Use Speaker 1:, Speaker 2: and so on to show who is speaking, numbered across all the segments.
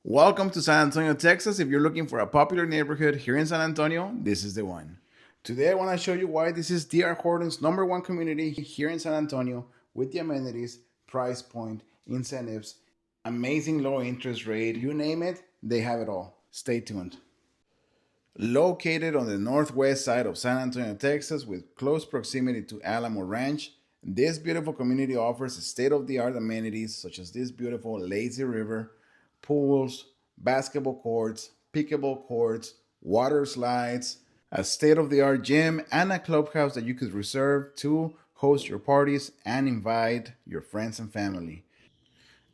Speaker 1: Welcome to San Antonio, Texas. If you're looking for a popular neighborhood here in San Antonio, this is the one. Today I want to show you why this is D.R. Horton's #1 community here in San Antonio with the amenities, price point, incentives, amazing low interest rate, you name it, they have it all. Stay tuned. Located on the northwest side of San Antonio, Texas, with close proximity to Alamo Ranch, this beautiful community offers state-of-the-art amenities such as this beautiful lazy river, pools, basketball courts, pickleball courts, water slides, a state-of-the-art gym, and a clubhouse that you could reserve to host your parties and invite your friends and family.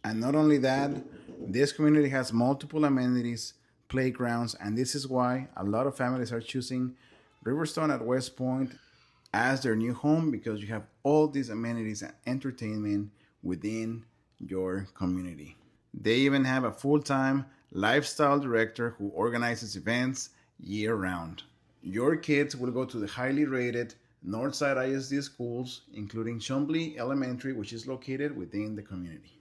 Speaker 1: And not only that, this community has multiple amenities, playgrounds, and this is why a lot of families are choosing Riverstone at Westpointe as their new home because you have all these amenities and entertainment within your community. They even have a full-time lifestyle director who organizes events year-round. Your kids will go to the highly rated Northside ISD schools, including Chumbley Elementary, which is located within the community.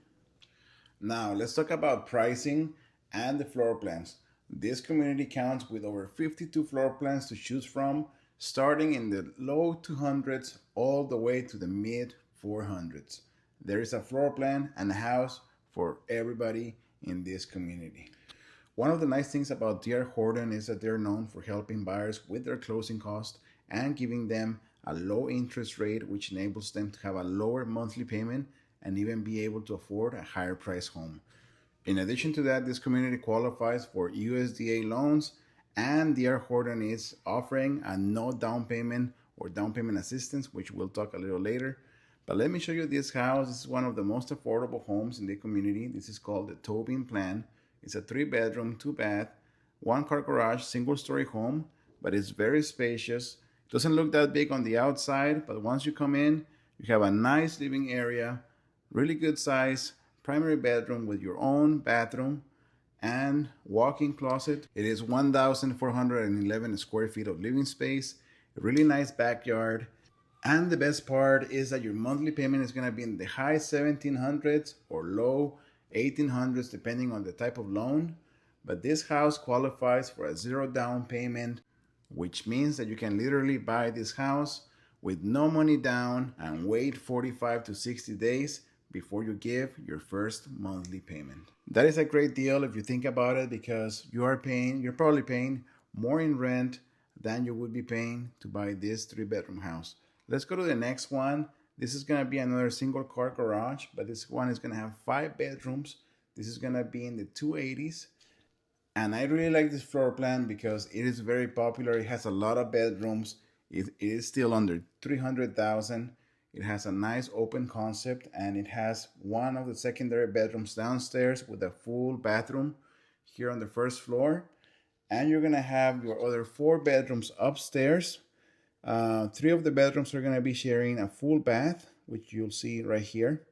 Speaker 1: Now, let's talk about pricing and the floor plans. This community counts with over 52 floor plans to choose from, starting in the low 200s all the way to the mid 400s. There is a floor plan and a house for everybody in this community. One of the nice things about D.R. Horton is that they're known for helping buyers with their closing costs and giving them a low interest rate, which enables them to have a lower monthly payment and even be able to afford a higher price home. In addition to that, this community qualifies for USDA loans, and D.R. Horton is offering a no down payment or down payment assistance, which we'll talk a little later. But let me show you this house. This is one of the most affordable homes in the community. This is called the Tobian plan. It's a 3-bedroom, 2-bath, 1-car garage, single-story home, but it's very spacious. It doesn't look that big on the outside, but once you come in, you have a nice living area, really good size, primary bedroom with your own bathroom and walk-in closet. It is 1,411 square feet of living space, a really nice backyard. And the best part is that your monthly payment is going to be in the high 1700s or low 1800s, depending on the type of loan. But this house qualifies for a 0 down payment, which means that you can literally buy this house with no money down and wait 45 to 60 days before you give your first monthly payment. That is a great deal if you think about it, because you're probably paying more in rent than you would be paying to buy this 3-bedroom house. Let's go to the next one. This is going to be another single car garage, but this one is going to have 5 bedrooms. This is going to be in the 280s. And I really like this floor plan because it is very popular. It has a lot of bedrooms. It is still under $300,000. It has a nice open concept, and it has one of the secondary bedrooms downstairs with a full bathroom here on the first floor. And you're going to have your other 4 bedrooms upstairs. 3 of the bedrooms are going to be sharing a full bath, which you'll see right here.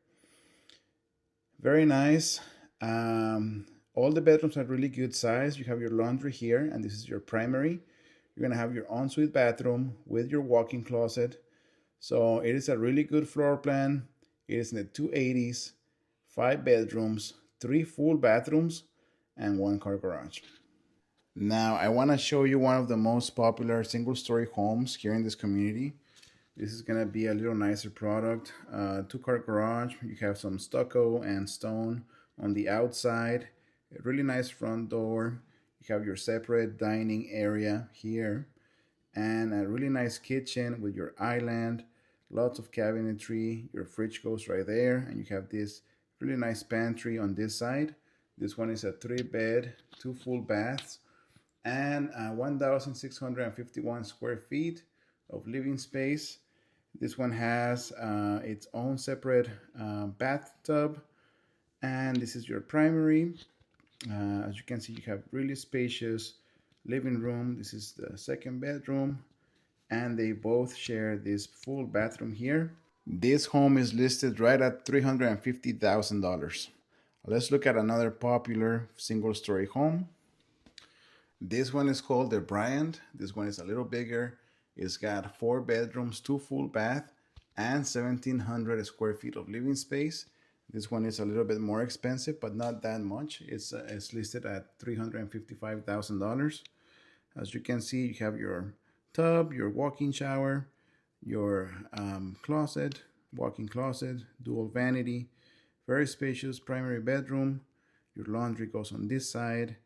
Speaker 1: Very nice. All the bedrooms are really good size. You have your laundry here, and this is your primary. You're going to have your ensuite bathroom with your walk-in closet. So it is a really good floor plan. It is in the 280s, 5 bedrooms, 3 full bathrooms, and 1-car garage. Now, I want to show you one of the most popular single-story homes here in this community. This is going to be a little nicer product. 2-car garage. You have some stucco and stone on the outside. A really nice front door. You have your separate dining area here. And a really nice kitchen with your island. Lots of cabinetry. Your fridge goes right there. And you have this really nice pantry on this side. This one is a 3-bed, 2 full baths, and 1,651 square feet of living space. This one has its own separate bathtub, and this is your primary. As you can see, you have really spacious living room. This is the 2nd bedroom, and they both share this full bathroom here. This home is listed right at $350,000. Let's look at another popular single-story home. This one is called the Bryant. This one is a little bigger. It's got 4 bedrooms, 2 full bath, and 1,700 square feet of living space. This one is a little bit more expensive, but not that much. It's listed at $355,000. As you can see, you have your tub, your walk-in shower, your closet, walk-in closet, dual vanity, very spacious primary bedroom. Your laundry goes on this side,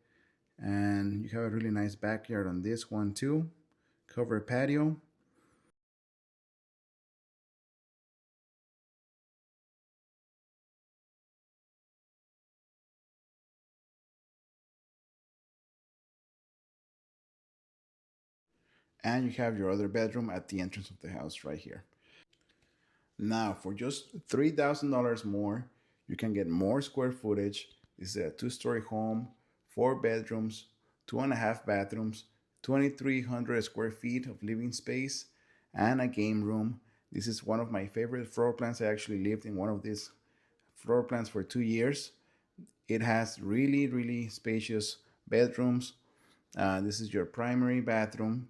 Speaker 1: and you have a really nice backyard on this one too. Covered patio. And you have your other bedroom at the entrance of the house right here. Now, for just $3,000 more, you can get more square footage. This is a two-story home, 4 bedrooms, 2.5 bathrooms, 2,300 square feet of living space, and a game room. This is one of my favorite floor plans. I actually lived in one of these floor plans for 2 years. It has really, really spacious bedrooms. This is your primary bathroom,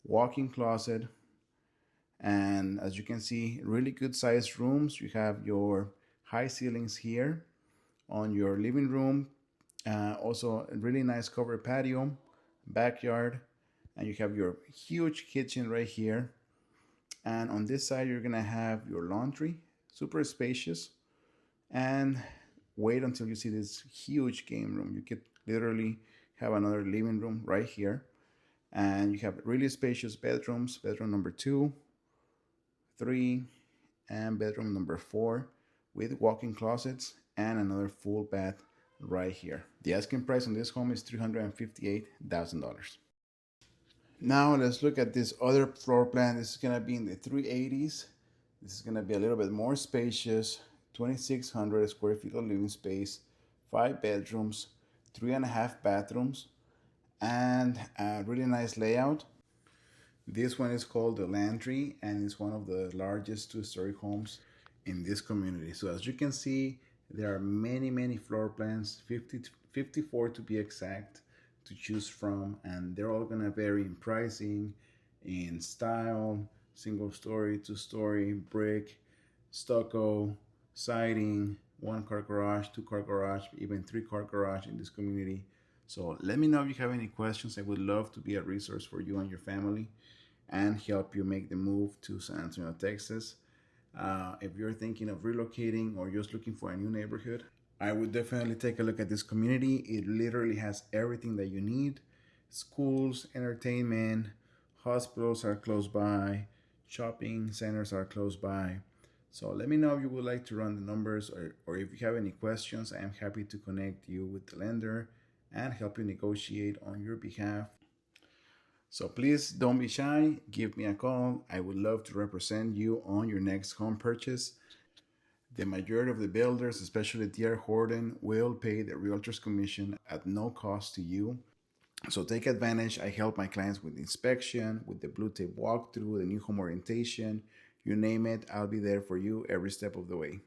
Speaker 1: walk-in closet, and as you can see, really good sized rooms. You have your high ceilings here on your living room, also a really nice covered patio, backyard, and you have your huge kitchen right here. And on this side, you're gonna have your laundry, super spacious. And wait until you see this huge game room. You could literally have another living room right here. And you have really spacious bedrooms, bedroom number 2, 3, and bedroom number 4 with walk-in closets and another full bath right here. The asking price on this home is $358,000. Now let's look at this other floor plan. This is gonna be in the 380s. This is gonna be a little bit more spacious, 2,600 square feet of living space, 5 bedrooms, 3.5 bathrooms, and a really nice layout. This one is called the Landry, and it's one of the largest two-story homes in this community. So as you can see, there are many floor plans, 54 to be exact, to choose from, and they're all gonna vary in pricing, in style, single story, 2-story, brick, stucco, siding, 1-car garage, 2-car garage, even 3-car garage in this community. So let me know if you have any questions. I would love to be a resource for you and your family and help you make the move to San Antonio, Texas. If you're thinking of relocating or just looking for a new neighborhood, I would definitely take a look at this community. It literally has everything that you need. Schools, entertainment, hospitals are close by, shopping centers are close by. So let me know if you would like to run the numbers, or if you have any questions. I am happy to connect you with the lender and help you negotiate on your behalf. So please don't be shy. Give me a call. I would love to represent you on your next home purchase. The majority of the builders, especially D.R. Horton, will pay the realtor's commission at no cost to you. So take advantage. I help my clients with inspection, with the blue tape walkthrough, the new home orientation, you name it, I'll be there for you every step of the way.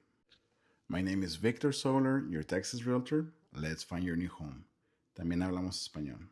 Speaker 1: My name is Victor Solar, your Texas Realtor. Let's find your new home. También hablamos español.